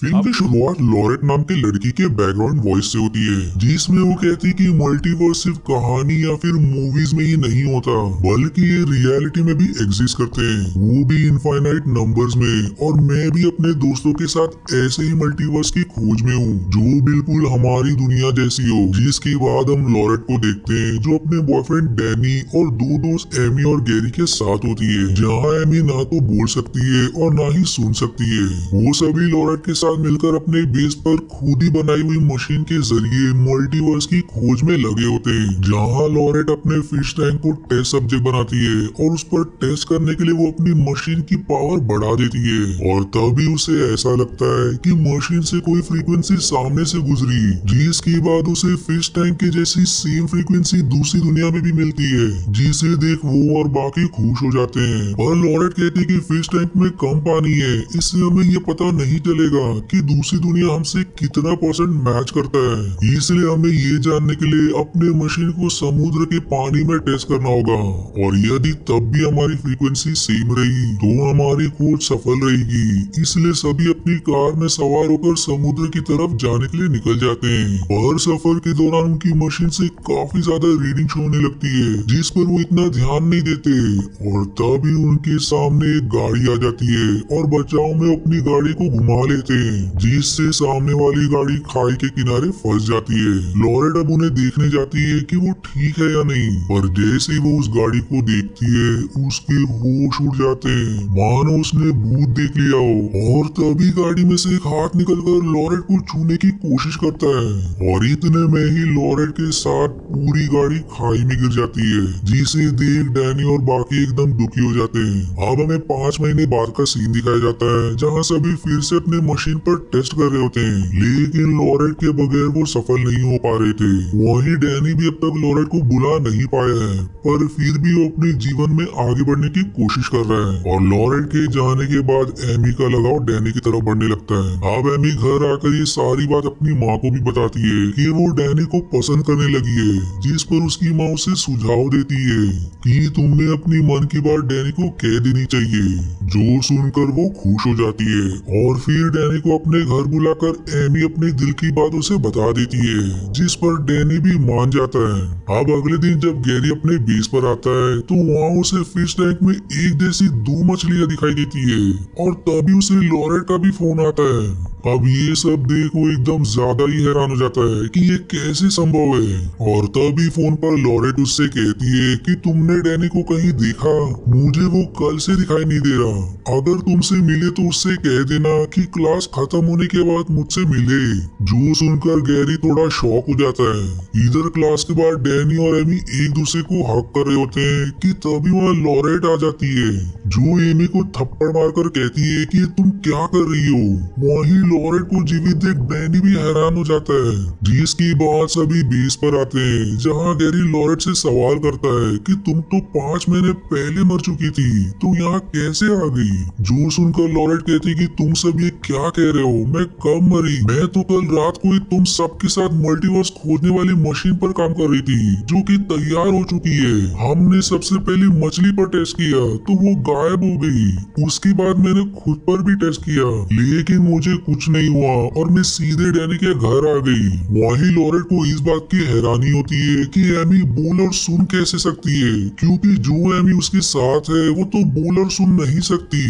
Film की शुरुआत laureate नाम के लड़की के बैकग्राउंड वॉइस से होती है, जिसमें वो कहती कि मल्टीवर्स सिर्फ कहानी या फिर मूवीज में ही नहीं होता, बल्कि ये रियलिटी में भी एग्जिस्ट करते हैं, वो भी इनफाइनाइट नंबर्स में। और मैं भी अपने दोस्तों के साथ ऐसे ही मल्टीवर्स की खोज में हूँ, जो बिल्कुल हमारी दुनिया जैसी हो। जिसके बाद हम लॉरेट को देखते हैं, जो अपने बॉयफ्रेंड डैनी और दो दोस्त एमी और गैरी के साथ होती है, जहाँ एमी ना तो बोल सकती है और ना ही सुन सकती है। वो सभी लॉरेट के साथ मिलकर अपने बेस पर खुद ही बनाई हुई मशीन के जरिए मल्टीवर्स की खोज में लगे होते हैं, जहाँ लॉरेट अपने फिश टैंक को टेस्ट सब्जेक्ट बनाती है और उस पर टेस्ट करने के लिए वो अपनी मशीन की पावर बढ़ा देती है। और तभी उसे ऐसा लगता है कि मशीन से कोई फ्रीक्वेंसी सामने से गुजरी, जिसके बाद उसे फिश टैंक के जैसी सेम फ्रीक्वेंसी दूसरी दुनिया में भी मिलती है, जिसे देख वो और बाकी खुश हो जाते हैं। पर लॉरेट कहती है कि फिश टैंक में कम पानी है, इसलिए हमें ये पता नहीं चलेगा कि दूसरी दुनिया हमसे कितना परसेंट मैच करता है, इसलिए हमें ये जानने के लिए अपने मशीन को समुद्र के पानी में टेस्ट करना होगा। और यदि तब भी हमारी फ्रीक्वेंसी सेम रही तो हमारी खोज सफल रहेगी। इसलिए सभी अपनी कार में सवार होकर समुद्र की तरफ जाने के लिए निकल जाते हैं। पर सफर के दौरान उनकी मशीन से काफी ज्यादा रीडिंग होने लगती है, जिस पर वो इतना ध्यान नहीं देते। और तभी उनके सामने एक गाड़ी आ जाती है और बचाव में अपनी गाड़ी को घुमा लेते हैं, जिससे सामने वाली गाड़ी खाई के किनारे फंस जाती है। लॉरेट अब उन्हें देखने जाती है कि वो ठीक है या नहीं, पर जैसे ही वो उस गाड़ी को देखती है, उसके होश उड़ जाते हैं, मानो उसने भूत देख लिया हो। और तभी गाड़ी में से एक हाथ निकलकर लॉरेट को छूने की कोशिश करता है, और इतने में ही लॉरेट के साथ पूरी गाड़ी खाई में गिर जाती है, जिसे देख डैनी और बाकी एकदम दुखी हो जाते हैं। अब हमें 5 महीने बाद का सीन दिखाया जाता है, जहाँ सभी फिर से अपने मशीन पर टेस्ट कर रहे होते हैं, लेकिन लॉरेट के बगैर वो सफल नहीं हो पा रहे थे। वहीं डैनी भी अब तक लॉरेट को बुला नहीं पाया है, पर फिर भी वो अपने जीवन में आगे बढ़ने की कोशिश कर रहा है। और लॉरेट के जाने के बाद एमी का लगाव डैनी की तरफ बढ़ने लगता है। अब एमी घर आकर ये सारी बात अपनी माँ को भी बताती है कि वो डैनी को पसंद करने लगी है, जिस पर उसकी माँ उसे सुझाव देती है कि तुमने अपनी मन की बात डैनी को कह देनी चाहिए, जो सुनकर वो खुश हो जाती है। और फिर डैनी को अपने घर बुलाकर एमी अपने दिल की बात उसे बता देती है, जिस पर डैनी भी मान जाता है। अब अगले दिन जब गैरी अपने बेस पर आता है, तो वहाँ उसे फिश टैंक में एक जैसी 2 मछलियाँ दिखाई देती है, और तभी उसे लॉरेट का भी फोन आता है। अब ये सब देख वो एकदम ज्यादा ही हैरान हो जाता है कि ये कैसे संभव है। और तभी फोन पर लॉरेट उससे कहती है कि तुमने डैनी को कहीं देखा? मुझे वो कल से दिखाई नहीं दे रहा। अगर तुमसे मिले तो उससे कह देना कि क्लास खत्म होने के बाद मुझसे मिले। जो सुनकर गैरी थोड़ा शॉक हो जाता है। इधर क्लास के बाद डैनी और एमी एक दूसरे को हक कर रहे होते हैं कि तभी वहाँ लॉरेट आ जाती है, जो एमी को थप्पड़ मारकर कहती है कि तुम क्या कर रही हो। वहीं लॉरेट को जीवित देख डैनी भी हैरान हो जाता है, जिसके बाद सभी बेस पर आते हैं, जहाँ गैरी लॉरेट से सवाल करता है कि तुम तो 5 महीने पहले मर चुकी थी, तो यहाँ कैसे आ गई। जो सुनकर लॉरेट कहती कि तुम सब ये क्या कह रहे हो, मैं कब मरी, मैं तो कल रात को ही तुम सबके साथ मल्टीवर्स खोजने वाली मशीन पर काम कर रही थी, जो कि तैयार हो चुकी है। हमने सबसे पहले मछली पर टेस्ट किया तो वो गायब हो गई, उसके बाद मैंने खुद पर भी टेस्ट किया, लेकिन मुझे कुछ नहीं हुआ और मैं सीधे डैनी के घर आ गई। वहीं लॉरेट को इस बात की हैरानी होती है कि एमी बोल और सुन कैसे सकती है, क्योंकि जो एमी उसके साथ है वो तो बोल और सुन नहीं सकती।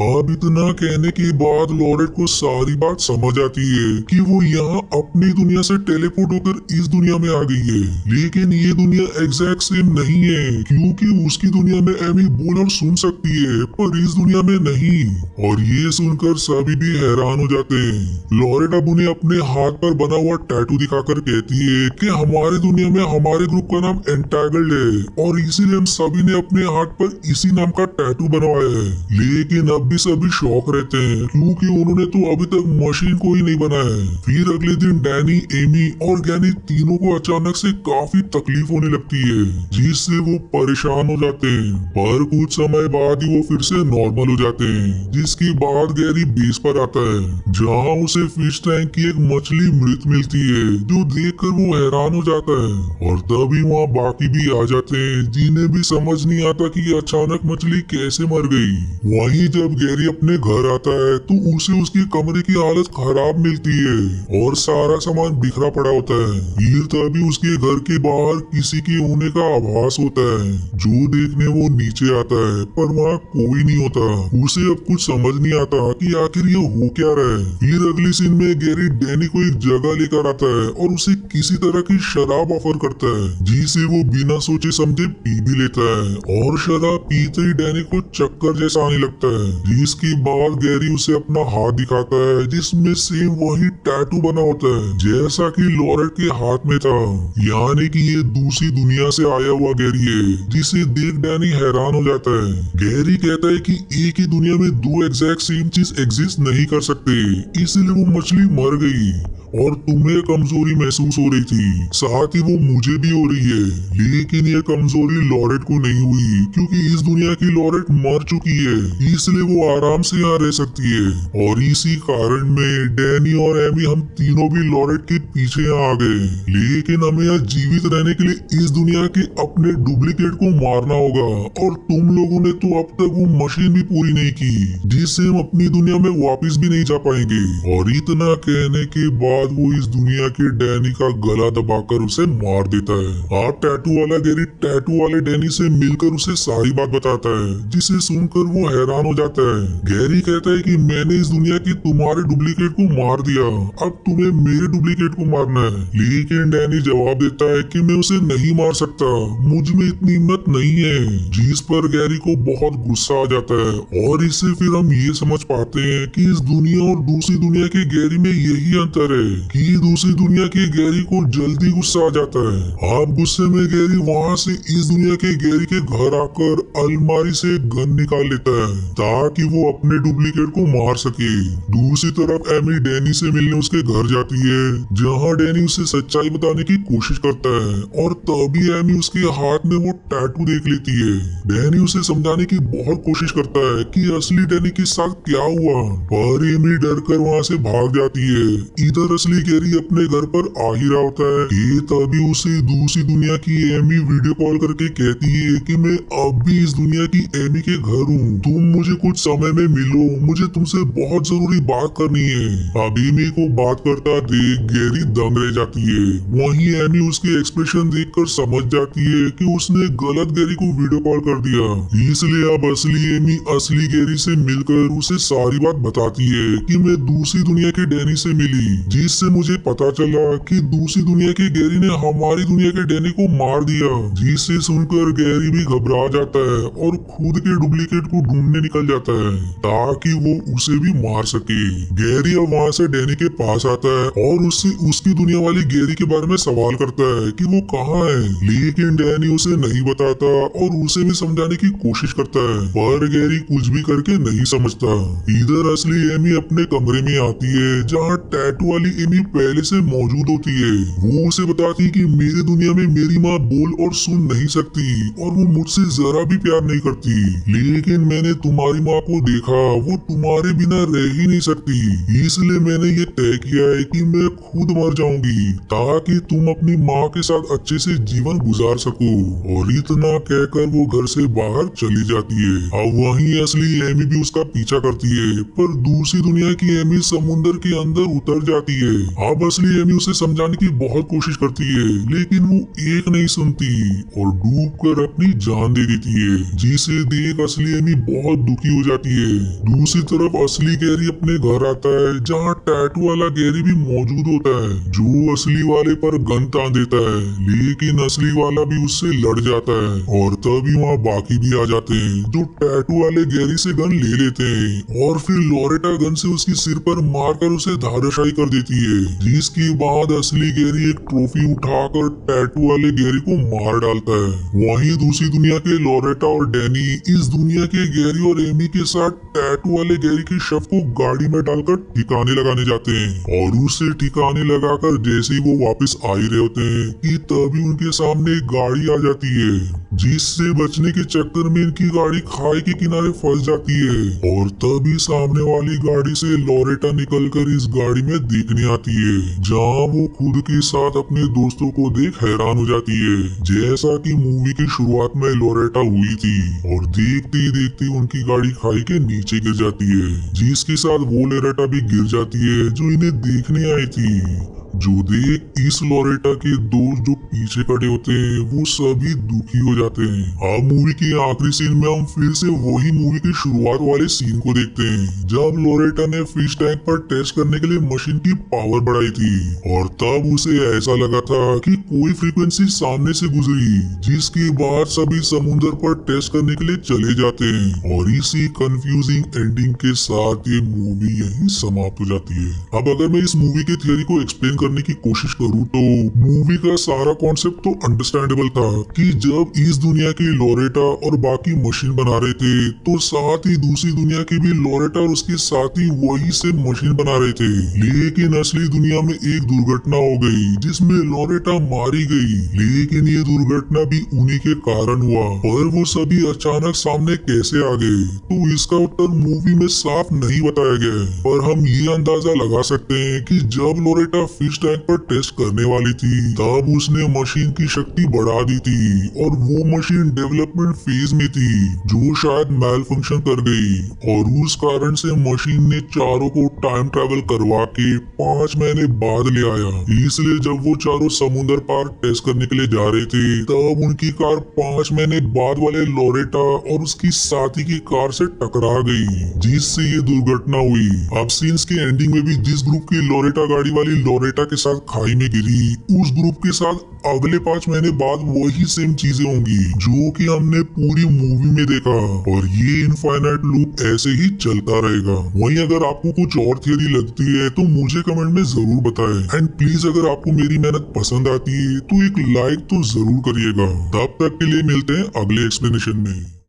अब इतना कहने के बाद लॉरेट को सारी बात समझ आती है कि वो यहाँ अपनी दुनिया से टेलीपोर्ट होकर इस दुनिया में आ गई है, लेकिन ये दुनिया एग्जैक्ट सेम नहीं है, क्योंकि उसकी दुनिया में एमी बोल और सुन सकती है, पर इस दुनिया में नहीं। और ये सुनकर सभी भी हैरान हो जाते हैं। लॉरेट अब उन्हें अपने हाथ पर बना हुआ टैटू दिखाकर कहती है कि हमारे दुनिया में हमारे ग्रुप का नाम एंटैगल्ड है, और इसीलिए हम सभी ने अपने हाथ पर इसी नाम का टैटू बनवाया है। लेकिन अब भी सभी शौक रहते हैं, क्योंकि उन्होंने तो अभी तक मशीन को ही नहीं बनाया है। फिर अगले दिन डैनी, एमी और गैनी तीनों को अचानक से काफी तकलीफ होने लगती है, जिससे वो परेशान हो जाते हैं। पर कुछ समय बाद बाद ही वो फिर से नॉर्मल हो जाते हैं। जिसके बाद गैरी बेस पर आता है जहाँ उसे फिश टैंक की एक मछली मृत मिलती है, जो देखकर वो हैरान हो जाता है। और तभी वहाँ बाकी भी आ जाते हैं जिन्हें भी समझ नहीं आता कि अचानक मछली कैसे मर गई। वहीं जब गैरी अपने घर आता है तो उसे उसके कमरे की हालत खराब मिलती है और सारा सामान बिखरा पड़ा होता है। फिर तभी उसके घर के बाहर किसी के होने का आभास होता है, जो देखने वो नीचे आता है पर वहाँ कोई नहीं होता। उसे अब कुछ समझ नहीं आता कि आखिर ये हो क्या रहा है। फिर अगली सीन में गैरी डैनी को एक जगह लेकर आता है और उसे किसी तरह की शराब ऑफर करता है, जिसे वो बिना सोचे समझे पी भी लेता है। और शराब पीते ही डैनी को चक्कर जैसा आने लगता है। जिसके बाद गैरी उसे अपना हाथ दिखाता है जिसमें सेम वही टैटू बना होता है जैसा कि लॉरेट के हाथ में था। यानी कि ये दूसरी दुनिया से आया हुआ गैरी है, जिसे देख डैनी हैरान हो जाता है। गैरी कहता है कि एक ही दुनिया में दो एग्जैक्ट सेम चीज एग्जिस्ट नहीं कर सकते, इसलिए वो मछली मर गई और तुम्हें कमजोरी महसूस हो रही थी, साथ ही वो मुझे भी हो रही है। लेकिन ये कमजोरी लॉरेट को नहीं हुई क्योंकि इस दुनिया की लॉरेट मर चुकी है, इसलिए वो आराम से यहाँ रह सकती है। और इसी कारण में डैनी और एमी हम तीनों भी लॉरेट के पीछे यहाँ आ गए। लेकिन हमें यहाँ जीवित रहने के लिए इस दुनिया के अपने डुप्लीकेट को मारना होगा, और तुम लोगों ने तो अब तक वो मशीन भी पूरी नहीं की जिससे हम अपनी दुनिया में वापस भी नहीं जा पाएंगे। और इतना कहने के बाद वो इस दुनिया के डैनी का गला दबाकर उसे मार देता है। आप टैटू वाला गैरी टैटू वाले डैनी से मिलकर उसे सारी बात बताता है, जिसे सुनकर वो हैरान हो जाता है। गैरी कहता है कि मैंने इस दुनिया की तुम्हारे डुप्लीकेट को मार दिया, अब तुम्हें मेरे डुप्लीकेट को मारना है। लेकिन डैनी जवाब देता है कि मैं उसे नहीं मार सकता, मुझ में इतनी हिम्मत नहीं है। जिस पर गैरी को बहुत गुस्सा आ जाता है और इससे फिर हम ये समझ पाते हैं कि इस दुनिया और दूसरी दुनिया के गैरी में यही अंतर है कि दूसरी दुनिया के गैरी को जल्दी गुस्सा आ जाता है। आप गुस्से में गैरी वहाँ से इस दुनिया के गैरी के घर आकर अलमारी से गन निकाल लेता है ताकि वो अपने डुप्लीकेट को मार सके। दूसरी तरफ एमी डैनी से मिलने उसके घर जाती है, जहाँ डैनी उसे सच्चाई बताने की कोशिश करता है और तभी एमी उसके हाथ में वो टैटू देख लेती है। डैनी उसे समझाने की बहुत कोशिश करता है कि असली डैनी के साथ क्या हुआ, पर एमी डर कर वहाँ से भाग जाती है। इधर असली गैरी अपने घर पर आ ही रहा होता है कि तभी उसे दूसरी दुनिया की एमी वीडियो कॉल करके कहती है कि मैं अब भी इस दुनिया की एमी के घर हूँ, तुम मुझे कुछ समय में मिलो, मुझे तुमसे बहुत जरूरी बात करनी है। अब एमी को बात करता देख गैरी दंग रह जाती है। वहीं एमी उसके एक्सप्रेशन देखकर समझ जाती है कि उसने गलत गैरी को वीडियो कॉल कर दिया, इसलिए अब असली एमी असली गैरी से मिलकर उसे सारी बात बताती है कि मैं दूसरी दुनिया के डैनी से मिली, जिससे मुझे पता चला कि दूसरी दुनिया के गैरी ने हमारी दुनिया के डैनी को मार दिया। जिसे सुनकर गैरी भी घबरा जाता है और खुद के डुप्लीकेट को ढूंढने निकल जाता है ताकि वो उसे भी मार सके। गैरी अब वहाँ से डैनी के पास आता है और उससे उसकी दुनिया वाली गैरी के बारे में सवाल करता है कि वो कहाँ है, लेकिन डैनी उसे नहीं बताता और उसे भी समझाने की कोशिश करता है, पर गैरी कुछ भी करके नहीं समझता। इधर असली एमी अपने कमरे में आती है जहाँ टैटू वाली एमी पहले से मौजूद होती है। वो उसे बताती कि मेरी दुनिया में मेरी माँ बोल और सुन नहीं सकती और वो मुझसे जरा भी प्यार नहीं करती, लेकिन मैंने तुम्हारी माँ को देखा, वो तुम्हारे बिना रह ही नहीं सकती, इसलिए मैंने ये तय किया है कि मैं खुद मर जाऊंगी ताकि तुम अपनी माँ के साथ अच्छे से जीवन गुजार सको। और इतना कहकर वो घर से बाहर चली जाती है। अब वहीं असली एमी भी उसका पीछा करती है, पर दूसरी दुनिया की एमी समुंदर के अंदर उतर जाती है। अब असली एमी उसे समझाने की बहुत कोशिश करती है, लेकिन वो एक नहीं सुनती और डूबकर अपनी जान दे देती है, जिसे देख असली एमी बहुत दुखी हो जाती है। दूसरी तरफ असली गैरी अपने घर आता है जहाँ टैटू वाला गैरी भी मौजूद होता है, जो असली वाले पर गन तान देता है, लेकिन असली वाला भी उससे लड़ जाता है। और तभी वहाँ बाकी भी आ जाते हैं जो टैटू वाले गैरी से गन ले लेते हैं और फिर लॉरेटा गन से उसकी सिर पर मारकर उसे धाराशायी कर देती है। जिसके बाद असली गैरी एक ट्रॉफी उठाकर टैटू वाले गैरी को मार डालता है। वहीं दूसरी दुनिया के लॉरेटा और डैनी इस दुनिया के गैरी और एमी के साथ टैटू वाले गैरी के शव को गाड़ी में डालकर ठिकाने लगाने जाते हैं और उसे ठिकाने लगाकर जैसे ही वो वापस आ ही रहे होते हैं कि तभी उनके सामने एक गाड़ी आ जाती है, जिससे बचने के चक्कर में इनकी गाड़ी गाड़ी खाई के किनारे फंस जाती है और तभी सामने वाली गाड़ी से लोरेटा निकलकर इस गाड़ी में देखने आती है, जहाँ वो खुद के साथ अपने दोस्तों को देख हैरान हो जाती है। जैसा कि मूवी की शुरुआत में लोरेटा हुई थी और देखते ही देखते उनकी गाड़ी खाई के नीचे गिर जाती है, जिसके साथ वो लोरेटा भी गिर जाती है जो इन्हें देखने आई थी। जो देख इस लोरेटा के दोस्त जो पीछे खड़े होते हैं वो सभी दुखी हो जाते हैं। अब मूवी के आखिरी सीन में हम फिर से वही मूवी की शुरुआत वाले सीन को देखते हैं, जब लोरेटा ने फिश टैंक पर टेस्ट करने के लिए मशीन की पावर बढ़ाई थी और तब उसे ऐसा लगा था कि कोई फ्रीक्वेंसी सामने से गुजरी, जिसके बाद सभी समुद्र पर टेस्ट करने के लिए चले जाते हैं और इसी कंफ्यूजिंग एंडिंग के साथ ये मूवी यहीं समाप्त हो जाती है। अब अगर मैं इस मूवी की थियरी को एक्सप्लेन करने की कोशिश करूँ तो मूवी का सारा कॉन्सेप्ट तो अंडरस्टैंडेबल था कि जब इस दुनिया के लोरेटा और बाकी मशीन बना रहे थे तो साथ ही दूसरी दुनिया के भी लोरेटा और उसके साथ ही वही से मशीन बना रहे थे, लेकिन असली दुनिया में एक दुर्घटना हो गई जिसमें लोरेटा मारी गई। लेकिन ये दुर्घटना भी उन्हीं के कारण हुआ, पर वो सभी अचानक सामने कैसे आ गए तो इसका उत्तर मूवी में साफ नहीं बताया गया, पर हम ये अंदाजा लगा सकते हैं कि जब लोरेटा फिश टैंक पर टेस्ट करने वाली थी तब उसने मशीन की शक्ति बढ़ा दी थी और वो मशीन डेवलपमेंट फेज में थी जो शायद मैल फंक्शन कर गई और उस कारण से मशीन ने चारों को टाइम ट्रेवल करवा के 5 महीने बाद ले आया। इसलिए जब वो चारों समुद्र पार टेस्ट करने के लिए जा रहे थे तब उनकी कार 5 महीने बाद वाले लोरेटा और उसकी साथी की कार से टकरा गई, जिससे ये दुर्घटना हुई। अब सीन्स की एंडिंग में भी जिस ग्रुप की लोरेटा गाड़ी वाली लोरेटा के साथ खाई में गिरी उस ग्रुप के साथ अगले 5 महीने बाद वही सेम चीजें होंगी जो कि हमने पूरी मूवी में देखा और ये इनफाइनाइट लूप ऐसे ही चलता रहेगा। वहीं अगर आपको कुछ और थियरी लगती है तो मुझे कमेंट में जरूर बताएं एंड प्लीज अगर आपको मेरी मेहनत पसंद आती है तो एक लाइक तो जरूर करिएगा। तब तक के लिए मिलते हैं अगले एक्सप्लेनेशन में।